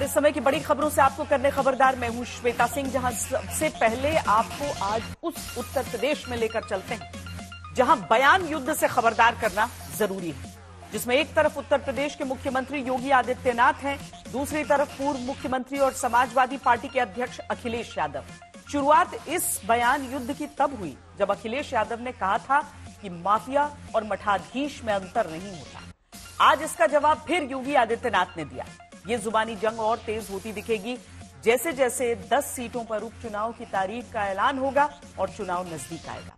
इस समय की बड़ी खबरों से आपको करने खबरदार। मैं हूं श्वेता सिंह। जहां सबसे पहले आपको आज उस उत्तर प्रदेश में लेकर चलते हैं जहां बयान युद्ध से खबरदार करना जरूरी है, जिसमें एक तरफ उत्तर प्रदेश के मुख्यमंत्री योगी आदित्यनाथ हैं, दूसरी तरफ पूर्व मुख्यमंत्री और समाजवादी पार्टी के अध्यक्ष अखिलेश यादव। शुरुआत इस बयान युद्ध की तब हुई जब अखिलेश यादव ने कहा था कि माफिया और मठाधीश में अंतर नहीं होता। आज इसका जवाब फिर योगी आदित्यनाथ ने दिया। ये जुबानी जंग और तेज होती दिखेगी जैसे जैसे 10 सीटों पर उपचुनाव की तारीख का ऐलान होगा और चुनाव नजदीक आएगा।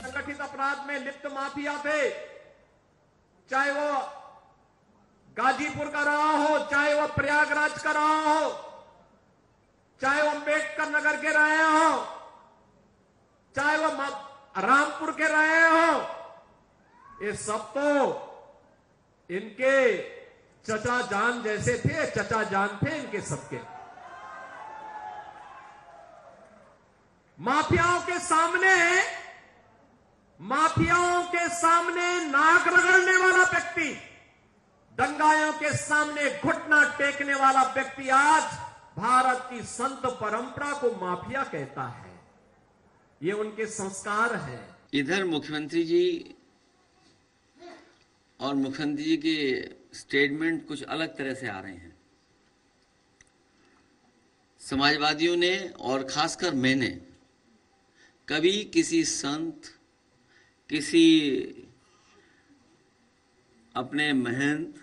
संगठित अपराध में लिप्त माफिया थे, चाहे वो गाजीपुर का रहा हो, चाहे वो प्रयागराज का रहा हो, चाहे वो अम्बेडकर नगर के रहे हो, चाहे वो रामपुर के रहे हो, ये सब तो इनके चचा जान जैसे थे, चचा जान थे इनके सबके। माफियाओं के सामने नाक रगड़ने वाला व्यक्ति, दंगाइयों के सामने घुटना टेकने वाला व्यक्ति आज भारत की संत परंपरा को माफिया कहता है। ये उनके संस्कार है। इधर मुख्यमंत्री जी और मुख्यमंत्री जी के स्टेटमेंट कुछ अलग तरह से आ रहे हैं। समाजवादियों ने और खासकर मैंने कभी किसी संत, किसी अपने महंत,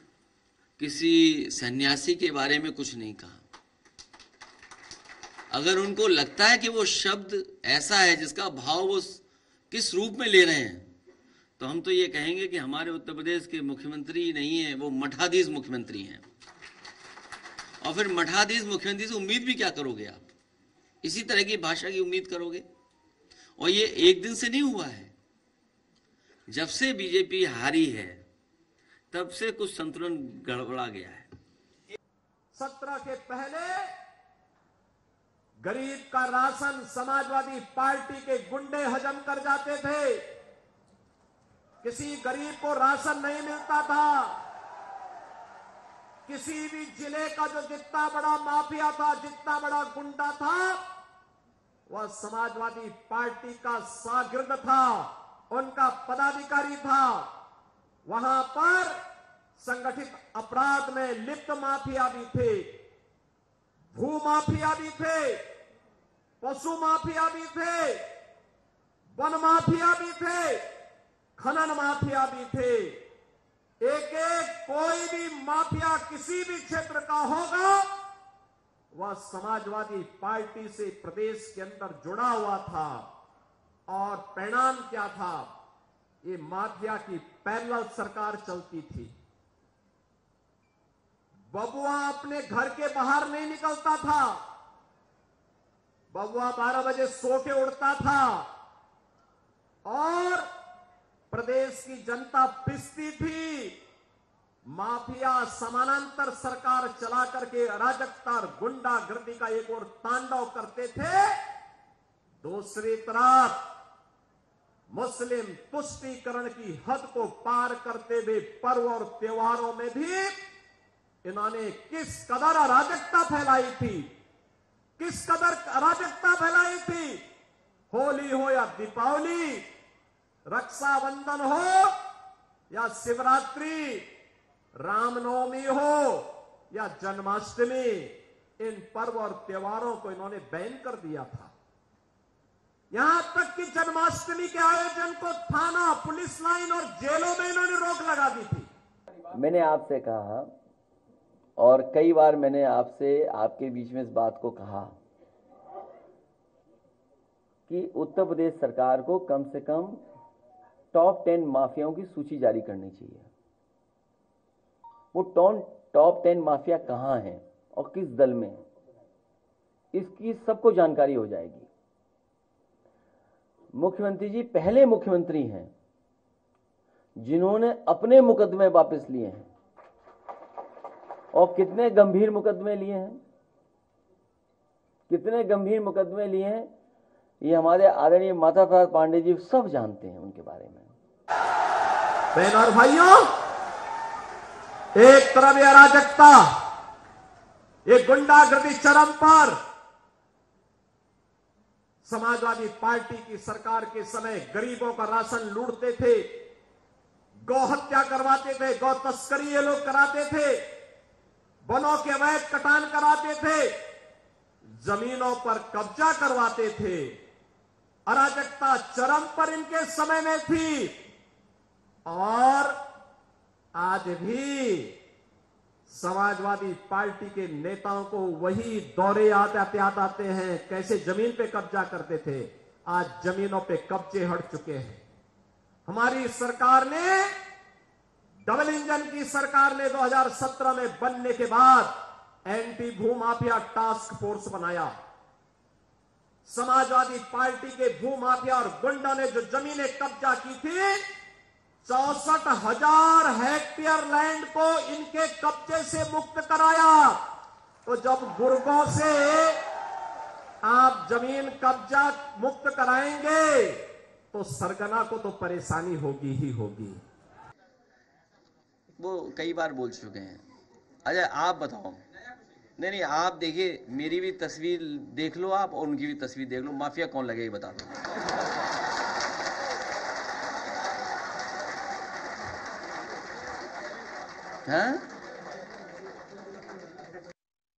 किसी सन्यासी के बारे में कुछ नहीं कहा। अगर उनको लगता है कि वो शब्द ऐसा है जिसका भाव वो किस रूप में ले रहे हैं, तो हम तो ये कहेंगे कि हमारे उत्तर प्रदेश के मुख्यमंत्री नहीं है, वो मठाधीश मुख्यमंत्री हैं। और फिर मठाधीश मुख्यमंत्री से उम्मीद भी क्या करोगे आप? इसी तरह की भाषा की उम्मीद करोगे? और ये एक दिन से नहीं हुआ है। जब से बीजेपी हारी है तब से कुछ संतुलन गड़बड़ा गया है। 17 के पहले गरीब का राशन समाजवादी पार्टी के गुंडे हजम कर जाते थे। किसी गरीब को राशन नहीं मिलता था। किसी भी जिले का जो जितना बड़ा माफिया था, जितना बड़ा गुंडा था, वह समाजवादी पार्टी का शागिर्द था, उनका पदाधिकारी था। वहां पर संगठित अपराध में लिप्त माफिया भी थे, भू माफिया भी थे, पशु माफिया भी थे, वन माफिया भी थे, खनन माफिया भी थे। एक कोई भी माफिया किसी भी क्षेत्र का होगा, वह समाजवादी पार्टी से प्रदेश के अंदर जुड़ा हुआ था। और परिणाम क्या था? ये माफिया की पैरेलल सरकार चलती थी। बबुआ अपने घर के बाहर नहीं निकलता था। बबुआ 12 बजे सो के उड़ता था और प्रदेश की जनता पिसती थी। माफिया समानांतर सरकार चला करके अराजकता और गुंडागर्दी का एक और तांडव करते थे। दूसरी तरफ मुस्लिम तुष्टीकरण की हद को पार करते हुए पर्व और त्योहारों में भी इन्होंने किस कदर अराजकता फैलाई थी, किस कदर अराजकता फैलाई थी। होली हो या दीपावली, रक्षाबंधन हो या शिवरात्रि, रामनवमी हो या जन्माष्टमी, इन पर्व और त्योहारों को इन्होंने बैन कर दिया था। यहां तक कि जन्माष्टमी के आयोजन को थाना, पुलिस लाइन और जेलों में इन्होंने रोक लगा दी थी। मैंने आपसे कहा और कई बार मैंने आपसे आपके बीच में इस बात को कहा कि उत्तर प्रदेश सरकार को कम से कम टॉप 10 माफियाओं की सूची जारी करनी चाहिए। वो टॉप 10 माफिया कहां हैं और किस दल में है, इसकी सबको जानकारी हो जाएगी। मुख्यमंत्री जी पहले मुख्यमंत्री हैं जिन्होंने अपने मुकदमे वापस लिए हैं। और कितने गंभीर मुकदमे लिए हैं, कितने गंभीर मुकदमे लिए हैं, ये हमारे आदरणीय माता प्रसाद पांडे जी सब जानते हैं उनके बारे में। बहनों और भाइयों, एक तरफ ये अराजकता, ये गुंडागर्दी चरम पर। समाजवादी पार्टी की सरकार के समय गरीबों का राशन लूटते थे, गौ हत्या करवाते थे, गौ तस्करी ये लोग कराते थे, वनों के अवैध कटान कराते थे, जमीनों पर कब्जा करवाते थे। अराजकता चरम पर इनके समय में थी। और आज भी समाजवादी पार्टी के नेताओं को वही दौरे याद आते हैं, कैसे जमीन पे कब्जा करते थे। आज जमीनों पे कब्जे हट चुके हैं। हमारी सरकार ने, डबल इंजन की सरकार ने 2017 में बनने के बाद एंटी भूमाफिया टास्क फोर्स बनाया। समाजवादी पार्टी के भूमाफिया और गुंडा ने जो जमीनें कब्जा की थी, 64,000 हेक्टेयर लैंड को इनके कब्जे से मुक्त कराया। तो जब गुर्गों से आप जमीन कब्जा मुक्त कराएंगे तो सरगना को तो परेशानी होगी ही होगी। वो कई बार बोल चुके हैं। अच्छा आप बताओ। नहीं, आप देखिए, मेरी भी तस्वीर देख लो आप और उनकी भी तस्वीर देख लो, माफिया कौन लगेगी बता दो। हाँ